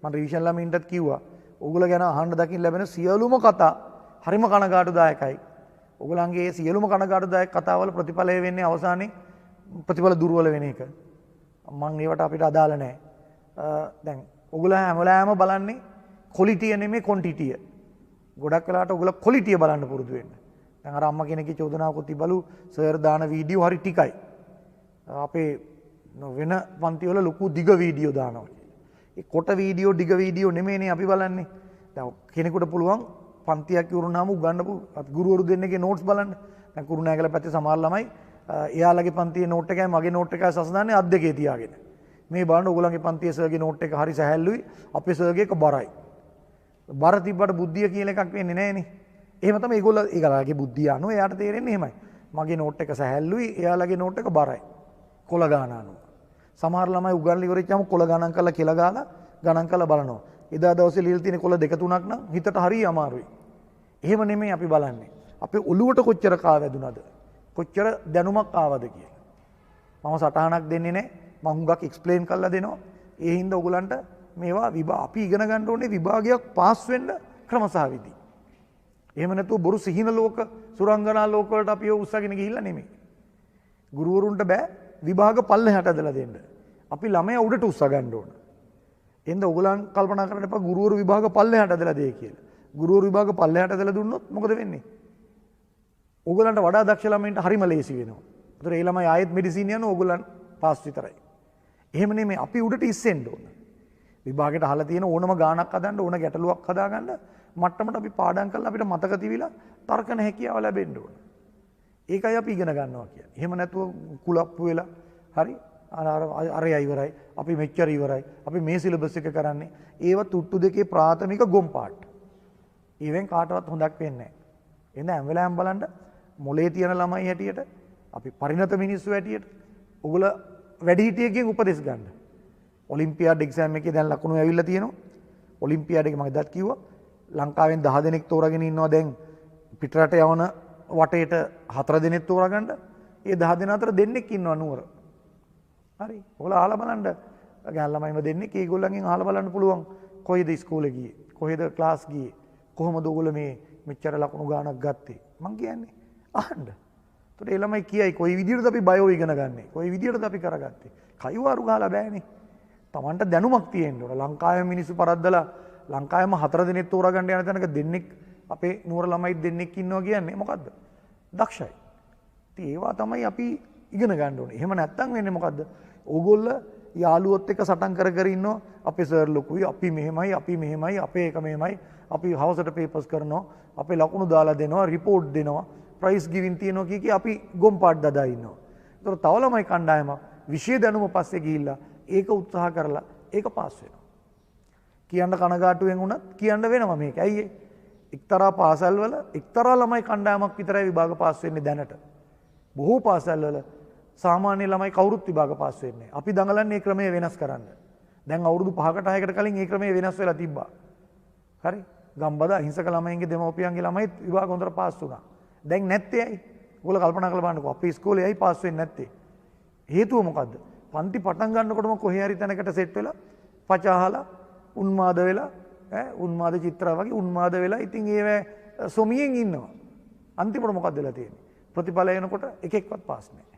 මම රිවිෂන් ළමින්ටත් කිව්වා. ඕගොල්ලෝ ගැන අහන්න දකින්න ලැබෙන සියලුම කතා හරිම කනගාටුදායකයි. ඕගොල්ලන්ගේ සියලුම කනගාටුදායක කතාවල ප්‍රතිඵලය වෙන්නේ අවසානයේ ප්‍රතිඵල දුර්වල වෙන එක. මම ඒවට අපිට අදාළ නැහැ. දැන් ඔගොල්ලෝ හැමලාම බලන්නේ ක්වොලිටිය නෙමෙයි ක්වොන්ටිටිය. ගොඩක් වෙලාවට ඔයගොල්ලෝ ක්වොලිටිය බලන්න පුරුදු වෙන්න. දැන් අර අම්මා කෙනෙක්ගේ චෝදනාවකුත් තිබලු සර් දාන වීඩියෝ හරි ටිකයි. අපේ වෙන පන්ති වල ලොකු දිග වීඩියෝ දානවා. ඒ කොට වීඩියෝ දිග වීඩියෝ නෙමෙයිනේ අපි බලන්නේ. දැන් කෙනෙකුට පුළුවන් පන්තියක් ඉවරුනහම උගන්නපු ගුරුවරු දෙන්නගේ නෝට්ස් බලන්න. දැන් කුරුණෑගල පැත්තේ සමහර ළමයි එයාලගේ පන්තියේ නෝට් එකයි මගේ නෝට් එකයි සසඳන්නේ අත් දෙකේ තියාගෙන. මේ බලන්න ඔයගොල්ලන්ගේ පන්තියේ සර්ගේ නෝට් එක හරි සැහැල්ලුයි අපේ සර්ගේ එක බරයි. බර තිබ්බට බුද්ධිය කියලා එකක් වෙන්නේ නැහනේ. එහෙම තමයි ඒගොල්ලෝ ඒගොල්ලන්ගේ බුද්ධිය අනුව එයාට තේරෙන්නේ එහෙමයි. මගේ නෝට් එක සැහැල්ලුයි එයාලගේ නෝට් එක බරයි. කොළ ගාන අනුව. සමහර ළමයි උගන්ලා ඉවරෙච්චාම කොළ ගණන් කරලා කියලා ගාලා ගණන් කරලා බලනවා. එදා දවසේ ලියලා තියෙන කොළ දෙක තුනක් නම් හිතට හරිය අමාරුයි. එහෙම නෙමෙයි අපි බලන්නේ. අපේ ඔළුවට කොච්චර කා වැදුනද? කොච්චර දැනුමක් ආවද කියලා. මම සටහනක් දෙන්නේ නැහැ. මම හුඟක් එක්ස්ප්ලেইন කරලා දෙනවා. ඒ හින්දා ඔයගලන්ට මේවා අපි ඉගෙන ගන්න ඕනේ විභාගයක් පාස් වෙන්න ක්‍රම සහ විදි. එහෙම නැතුව බොරු සිහින ලෝක සුරංගනා ලෝක වලට අපි උස්සගෙන ගිහිල්ලා නෙමෙයි. ගුරුවරුන්ට බෑ විභාග පල්ලෙහාට ඇදලා දෙන්න. අපි ළමයා උඩට උස්ස ගන්න ඕන. එහෙනම් ඔයගලන් කල්පනා කරන්න එපා ගුරුවරු විභාග පල්ලෙහාට ඇදලා දෙයි කියලා. ගුරුවරු විභාග පල්ලෙහාට ඇදලා දුන්නොත් මොකද වෙන්නේ? ඔයගලන්ට වඩා දක්ෂ ළමයින්ට හරිම ලේසි වෙනවා. ඒතර ඒ ළමයි ආයෙත් මෙඩිසින් යනවා ඔයගලන් පාස් විතරයි. එහෙම නෙමෙයි අපි උඩට ඉස්සෙන්න ඕන. විභාගයට අහලා තියෙන ඕනම ගාණක් හදන්න ඕන ගැටලුවක් හදාගන්න මට්ටමට අපි පාඩම් කරලා අපිට මතක තිබිලා තර්කන හැකියාව ලැබෙන්න ඕන. ඒකයි අපි ඉගෙන ගන්නවා කියන්නේ. එහෙම නැතුව කුලප්පු වෙලා හරි අරය ඉවරයි. අපි මෙච්චර ඉවරයි. අපි මේ සිලබස් එක කරන්නේ. ඒව තුට්ටු දෙකේ ප්‍රාථමික ගොම් පාට. ඊවෙන් කාටවත් හොඳක් වෙන්නේ නැහැ. එහෙනම් හැම වෙලාවෙම බලන්න මොලේ තියෙන ළමයි හැටියට අපි පරිණත මිනිස්සු හැටියට ඔගොල්ලෝ වැඩිහිටියකින් උපදෙස් ගන්න. ඔලිම්පියාඩ් එක්සෑම් එකේ දැන් ලකුණු ඇවිල්ලා තියෙනවා. ඔලිම්පියාඩ් එකේ මම එදත් කිව්වා ලංකාවෙන් 10 දෙනෙක් තෝරාගෙන ඉන්නවා දැන් පිටරට යවන වටේට 4 දෙනෙක් තෝරාගන්න. ඒ 10 දෙනා අතර දෙන්නෙක් ඉන්නවා නුවර. හරි. ඔයාලා අහලා බලන්න. ගෑන් ළමයිම දෙන්නෙක් ඒගොල්ලන්ගෙන් අහලා බලන්න පුළුවන් කොහෙද ඉස්කෝලේ ගියේ? කොහෙද ක්ලාස් ගියේ? කොහොමද ඔයගොල්ලෝ මේ මෙච්චර ලකුණු ගාණක් ගත්තේ? මං කියන්නේ අහන්න. ඒතකොට ඒ ළමයි කියයි කොයි විදියටද අපි බයෝ ඉගෙන ගන්නෙ? කොයි විදියටද අපි කරගත්තේ? කයිවාරු ගහලා බෑනේ. Tamanට දැනුමක් තියෙන්න ඕන. ලංකාවේ මිනිස්සු පරද්දලා ලංකාවෙම 4 දෙනෙක් තෝරාගන්න යන තැනක දෙන්නෙක් අපේ නුවර ළමයි දෙන්නෙක් ඉන්නවා කියන්නේ මොකද්ද? දක්ෂයි. ඉතින් ඒවා තමයි අපි ඉගෙන ගන්න ඕනේ. එහෙම නැත්තම් වෙන්නේ මොකද්ද? ඕගොල්ලෝ යාළුවොත් එක්ක සටන් කර කර ඉන්නවා. අපේ සර් ලොකුයි, අපි මෙහෙමයි, අපේ එක මෙහෙමයි. අපි හවසට පේපර්ස් කරනවා. අපේ ලකුණු දාලා දෙනවා, රිපෝට් දෙනවා, ප්‍රයිස් ගිවින් තියනවා කිය අපි ගොම් පාඩ් දදා ඉන්නවා. ඒතර තව ළමයි කණ්ඩායමක් විෂය දැනුම පස්සේ ගිහිල්ලා ඒක උත්සාහ කරලා ඒක පාස් වෙනවා. කියන්න කනගාටුවෙන් වුණත් කියන්න වෙනවා මේක. ඇයි ඒ? එක්තරා පාසල්වල එක්තරා ළමයි කණ්ඩායමක් විතරයි විභාග පාස් වෙන්නේ දැනට. බොහෝ පාසල්වල සාමාන්‍ය ළමයි කවුරුත් විභාග පාස් වෙන්නේ. අපි දඟලන්නේ මේ ක්‍රමය වෙනස් කරන්න. දැන් අවුරුදු 5කට 6කට කලින් මේ ක්‍රමය වෙනස් වෙලා තිබ්බා. හරි? ගම්බද අහිංසක ළමයින්ගේ දෙමව්පියන්ගේ ළමයිත් විභාග හොඳට පාස් වුණා. දැන් නැත්තේ ඇයි? ඔයගොල්ලෝ කල්පනා කරලා බලන්නකෝ අපේ ඉස්කෝලේ ඇයි පාස් වෙන්නේ නැත්තේ? හේතුව මොකද්ද? පන්ති පටන් ගන්නකොටම කොහේ හරි තැනකට සෙට් වෙලා පචාහලා උන්මාද වෙලා උන්මාද චිත්‍ර වගේ උන්මාද වෙලා ඉතින් ඒව සොමියෙන් ඉන්නවා. අන්තිමට මොකක්ද වෙලා තියෙන්නේ? ප්‍රතිඵල එනකොට එකෙක්වත් පාස් නැහැ.